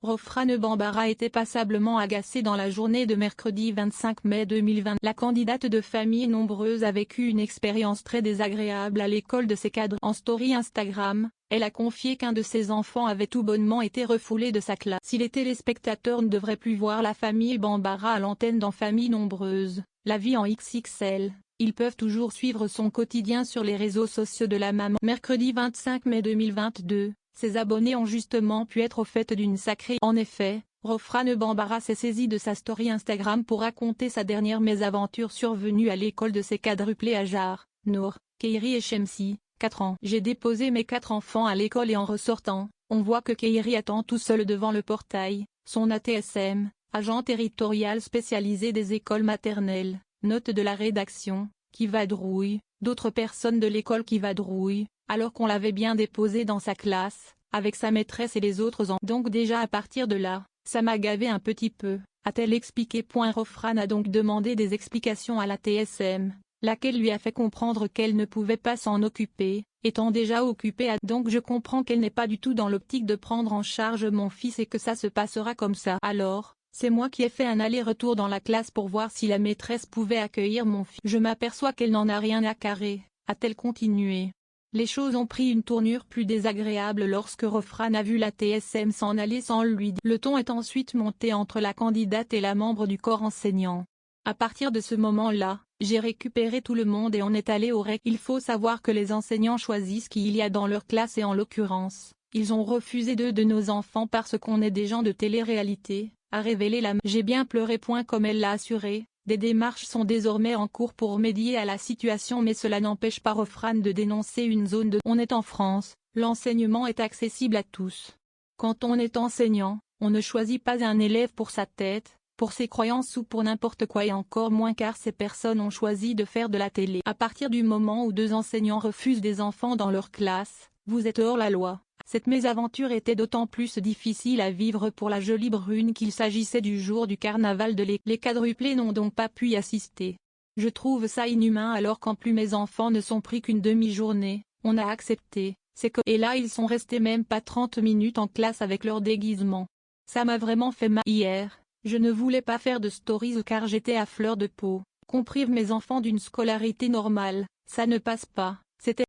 Rofrane Bambara était passablement agacée dans la journée de mercredi 25 mai 2020. La candidate de famille nombreuse a vécu une expérience très désagréable à l'école de ses cadres. En story Instagram, elle a confié qu'un de ses enfants avait tout bonnement été refoulé de sa classe. Si les téléspectateurs ne devraient plus voir la famille Bambara à l'antenne dans Famille nombreuse, la vie en XXL, ils peuvent toujours suivre son quotidien sur les réseaux sociaux de la maman. Mercredi 25 mai 2022. Ses abonnés ont justement pu être au fait d'une sacrée. En effet, Rofrane Bambara s'est saisie de sa story Instagram pour raconter sa dernière mésaventure survenue à l'école de ses quadruplés Hajar, Nour, Keiri et Shemsi, 4 ans. J'ai déposé mes 4 enfants à l'école et en ressortant, on voit que Keiri attend tout seul devant le portail, son ATSM, agent territorial spécialisé des écoles maternelles, note de la rédaction, qui vadrouille, d'autres personnes de l'école qui vadrouillent, alors qu'on l'avait bien déposé dans sa classe, avec sa maîtresse et les autres enfants. Donc déjà à partir de là, ça m'a gavé un petit peu, a-t-elle expliqué. Rofrane a donc demandé des explications à la TSM, laquelle lui a fait comprendre qu'elle ne pouvait pas s'en occuper, étant déjà occupée donc je comprends qu'elle n'est pas du tout dans l'optique de prendre en charge mon fils et que ça se passera comme ça. Alors, c'est moi qui ai fait un aller-retour dans la classe pour voir si la maîtresse pouvait accueillir mon fils. Je m'aperçois qu'elle n'en a rien à carrer, a-t-elle continué. Les choses ont pris une tournure plus désagréable lorsque Rofrane a vu la TSM s'en aller sans lui dire. Le ton est ensuite monté entre la candidate et la membre du corps enseignant. À partir de ce moment-là, j'ai récupéré tout le monde et on est allé au REC. Il faut savoir que les enseignants choisissent qui il y a dans leur classe et en l'occurrence, ils ont refusé 2 de nos enfants parce qu'on est des gens de télé-réalité, a révélé la. J'ai bien pleuré. Comme elle l'a assuré. Des démarches sont désormais en cours pour remédier à la situation, mais cela n'empêche pas Rofrane de dénoncer une zone de. On est en France, l'enseignement est accessible à tous. Quand on est enseignant, on ne choisit pas un élève pour sa tête, pour ses croyances ou pour n'importe quoi, et encore moins car ces personnes ont choisi de faire de la télé. À partir du moment où 2 enseignants refusent des enfants dans leur classe, vous êtes hors la loi. Cette mésaventure était d'autant plus difficile à vivre pour la jolie brune qu'il s'agissait du jour du carnaval de l'école. Les quadruplés n'ont donc pas pu y assister. Je trouve ça inhumain alors qu'en plus mes enfants ne sont pris qu'une demi-journée, on a accepté, c'est que. Et là ils sont restés même pas 30 minutes en classe avec leur déguisement. Ça m'a vraiment fait mal. Hier, je ne voulais pas faire de stories car j'étais à fleur de peau. Prive mes enfants d'une scolarité normale, ça ne passe pas, c'était